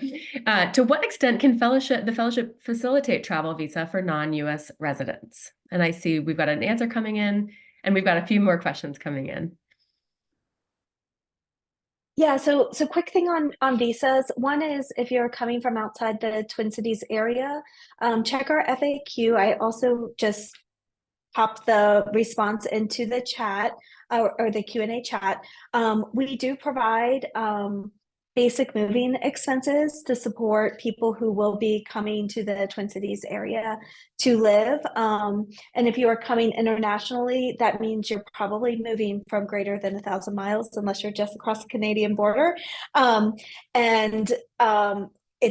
Speaker 6: To what extent can the fellowship facilitate travel visa for non-US residents? And I see we've got an answer coming in, and we've got a few more questions coming in.
Speaker 1: Yeah, so quick thing on visas. One is, if you're coming from outside the Twin Cities area, check our FAQ. I also just popped the response into the chat, or the Q&A chat. We do provide basic moving expenses to support people who will be coming to the Twin Cities area to live. And if you are coming internationally, that means you're probably moving from greater than 1,000 miles, unless you're just across the Canadian border. It's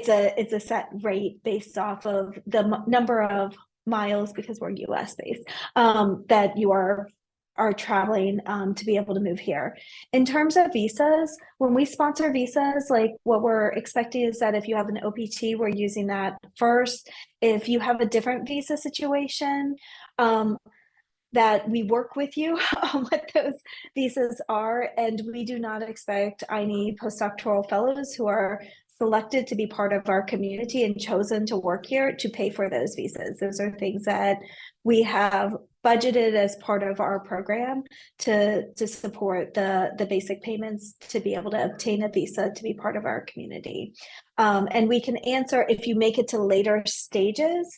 Speaker 1: a set rate based off of the number of miles, because we're US based, that you are are traveling to be able to move here. In terms of visas, when we sponsor visas, like what we're expecting is that if you have an OPT, we're using that first. If you have a different visa situation, that we work with you on what those visas are, and we do not expect IonE postdoctoral fellows who are selected to be part of our community and chosen to work here to pay for those visas. Those are things that we have budgeted as part of our program to support the basic payments to be able to obtain a visa to be part of our community. And we can answer, if you make it to later stages,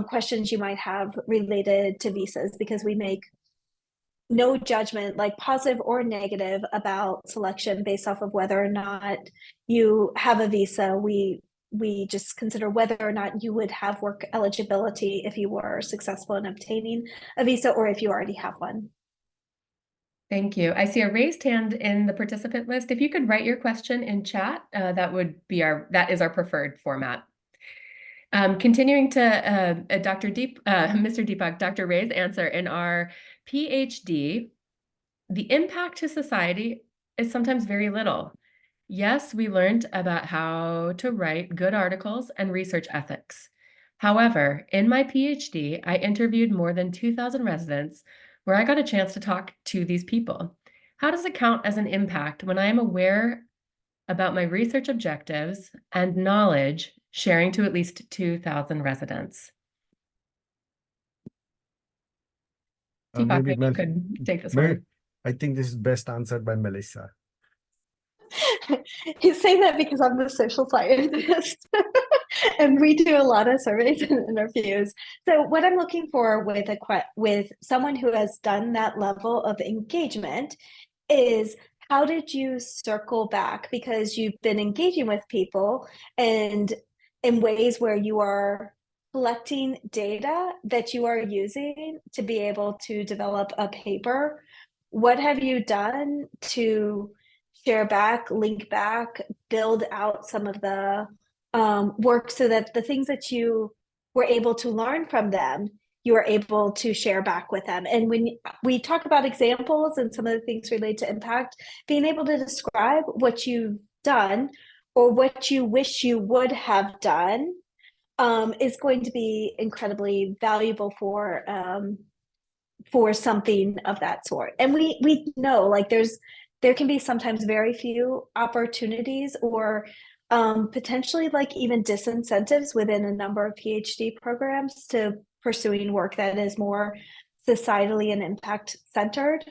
Speaker 1: questions you might have related to visas, because we make no judgment, like positive or negative, about selection based off of whether or not you have a visa. We just consider whether or not you would have work eligibility if you were successful in obtaining a visa or if you already have one.
Speaker 6: Thank you. I see a raised hand in the participant list. If you could write your question in chat, that is our preferred format. Continuing to Mr. Deepak, Dr. Ray's answer, in our PhD, the impact to society is sometimes very little. Yes, we learned about how to write good articles and research ethics. However, in my PhD, I interviewed more than 2,000 residents where I got a chance to talk to these people. How does it count as an impact when I am aware about my research objectives and knowledge sharing to at least 2,000 residents? Deepak, maybe you could take this one.
Speaker 4: I think this is best answered by Melissa.
Speaker 1: He's saying that because I'm the social scientist and we do a lot of surveys and interviews. So what I'm looking for with someone who has done that level of engagement is, how did you circle back? Because you've been engaging with people and in ways where you are collecting data that you are using to be able to develop a paper. What have you done to share back, link back, build out some of the work so that the things that you were able to learn from them, you are able to share back with them? And when we talk about examples and some of the things related to impact, being able to describe what you've done or what you wish you would have done is going to be incredibly valuable for something of that sort. And we know, like, there can be sometimes very few opportunities or potentially like even disincentives within a number of PhD programs to pursuing work that is more societally and impact centered.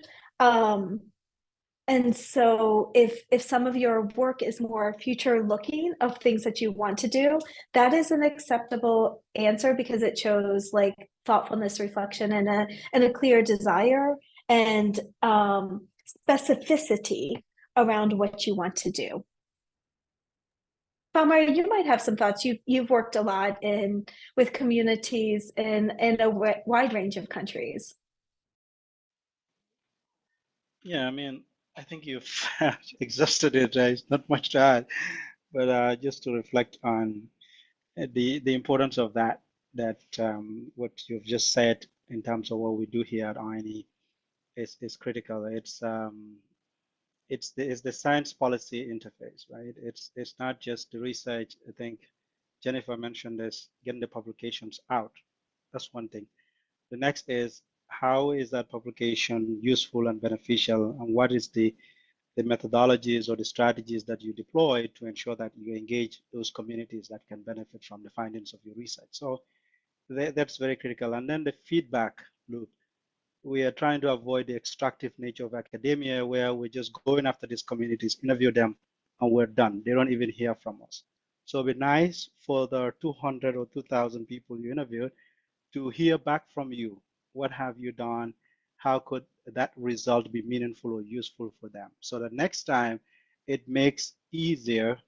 Speaker 1: And so if some of your work is more future looking of things that you want to do, that is an acceptable answer, because it shows like thoughtfulness, reflection, and a clear desire and specificity around what you want to do. Nfamara, you might have some thoughts. You've worked a lot with communities in a wide range of countries.
Speaker 5: Yeah, I mean, I think you've exhausted it. There's not much to add, but just to reflect on the importance of that what you've just said in terms of what we do here at IonE is critical. It's the science policy interface, right? It's not just the research. I think Jennifer mentioned this, getting the publications out. That's one thing. The next is, how is that publication useful and beneficial, and what is the methodologies or the strategies that you deploy to ensure that you engage those communities that can benefit from the findings of your research. So that's very critical. And then the feedback loop. We are trying to avoid the extractive nature of academia, where we're just going after these communities, interview them, and we're done. They don't even hear from us. So it'd be nice for the 200 or 2,000 people you interviewed to hear back from you. What have you done? How could that result be meaningful or useful for them? So that next time it makes easier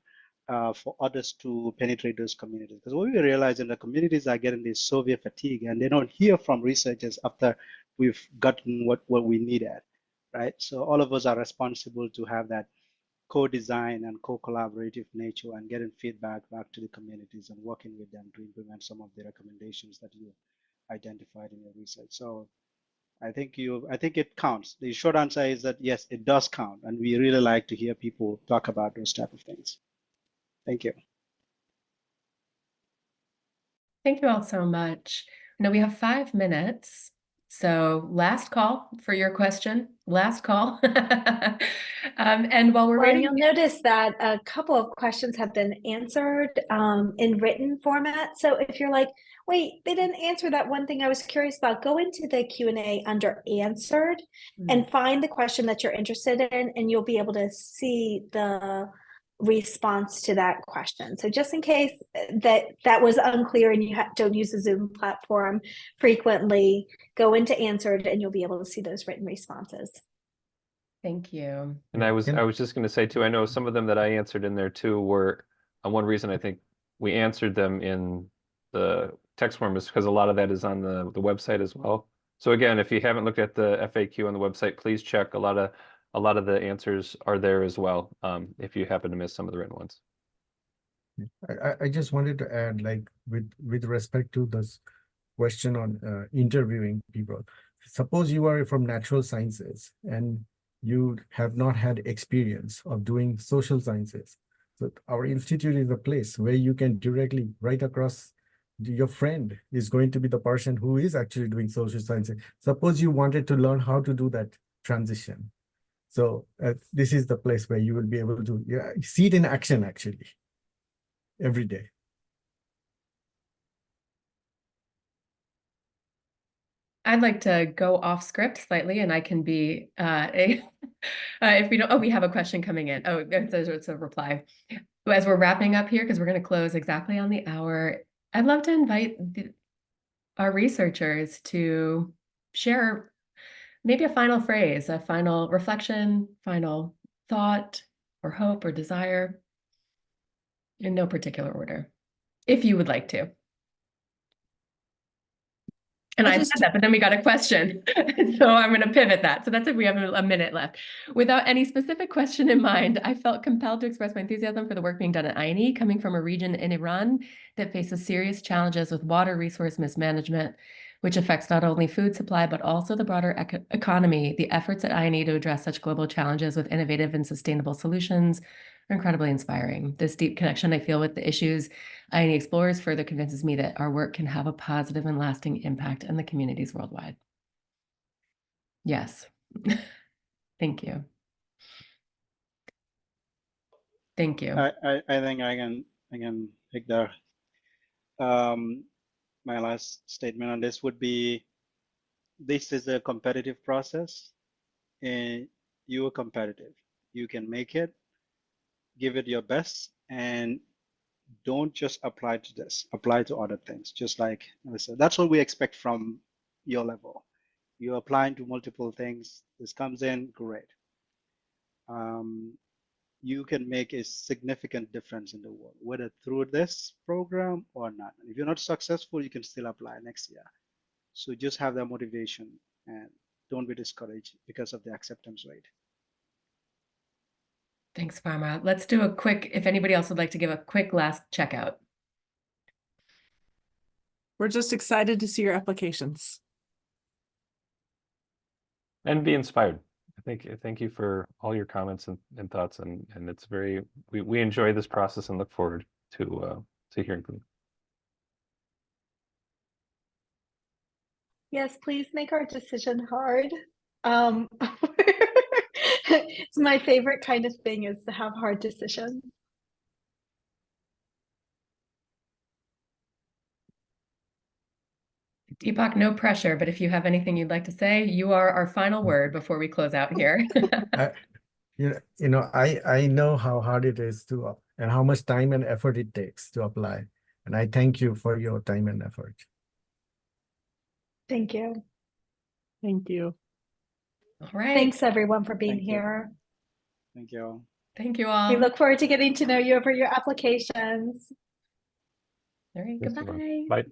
Speaker 5: for others to penetrate those communities. Because what we realize in the communities are getting this survey fatigue, and they don't hear from researchers after we've gotten what we needed, right? So all of us are responsible to have that co-design and co-collaborative nature, and getting feedback back to the communities and working with them to implement some of the recommendations that you identified in your research. So I think it counts. The short answer is that yes, it does count, and we really like to hear people talk about those type of things. Thank you.
Speaker 6: Thank you all so much. Now we have 5 minutes. So last call for your question, last call. And while we're
Speaker 1: Well, and
Speaker 6: waiting,
Speaker 1: you'll notice that a couple of questions have been answered in written format. So if you're like, wait, they didn't answer that one thing I was curious about, go into the Q&A under answered and find the question that you're interested in, and you'll be able to see the response to that question. So just in case that was unclear and you don't use the Zoom platform frequently, go into answered and you'll be able to see those written responses.
Speaker 6: thank you.
Speaker 3: And I was just going to say too, I know some of them that I answered in there too were, one reason I think we answered them in the text form is because a lot of that is on the website as well. So again, if you haven't looked at the FAQ on the website, please check. A lot of the answers are there as well, if you happen to miss some of the written ones.
Speaker 4: I just wanted to add, like, with respect to this question on interviewing people. Suppose you are from natural sciences and you have not had experience of doing social sciences. So our institute is a place where you can directly, right across, your friend is going to be the person who is actually doing social sciences. Suppose you wanted to learn how to do that transition. So this is the place where you will be able to see it in action actually every day.
Speaker 6: I'd like to go off script slightly, and I can be if we don't. Oh, we have a question coming in. Oh, it's a reply. As we're wrapping up here, because we're going to close exactly on the hour, I'd love to invite our researchers to share maybe a final phrase, a final reflection, final thought, or hope, or desire, in no particular order, if you would like to. And I said that, but then we got a question. So I'm going to pivot that. So that's if we have a minute left. Without any specific question in mind, I felt compelled to express my enthusiasm for the work being done at IonE, coming from a region in Iran that faces serious challenges with water resource mismanagement, which affects not only food supply, but also the broader economy. The efforts at IonE to address such global challenges with innovative and sustainable solutions are incredibly inspiring. This deep connection I feel with the issues IonE explores further convinces me that our work can have a positive and lasting impact on the communities worldwide. Yes. Thank you. Thank you.
Speaker 5: I think I can take the my last statement on this would be, this is a competitive process, and you are competitive. You can make it, give it your best, and don't just apply to this, apply to other things, just like Melissa. That's what we expect from your level. You're applying to multiple things. This comes in, great. You can make a significant difference in the world, whether through this program or not. And if you're not successful, you can still apply next year. So just have that motivation and don't be discouraged because of the acceptance rate.
Speaker 6: Thanks, Pharma. Let's do a quick, if anybody else would like to give a quick last checkout.
Speaker 2: We're just excited to see your applications.
Speaker 3: And be inspired. Thank you for all your comments and thoughts, and it's we enjoy this process and look forward to hearing from you.
Speaker 1: Yes, please make our decision hard. It's my favorite kind of thing, is to have hard decisions.
Speaker 6: Deepak, no pressure, but if you have anything you'd like to say, you are our final word before we close out here.
Speaker 4: I know how hard it is to, and how much time and effort it takes to apply. And I thank you for your time and effort.
Speaker 1: Thank you.
Speaker 2: Thank you.
Speaker 6: All right.
Speaker 1: Thanks everyone for being
Speaker 5: Thank you.
Speaker 1: here.
Speaker 5: Thank you.
Speaker 6: Thank you all.
Speaker 1: We look forward to getting to know you over your applications.
Speaker 6: All right,
Speaker 3: Thanks,
Speaker 6: goodbye.
Speaker 3: everyone. Bye.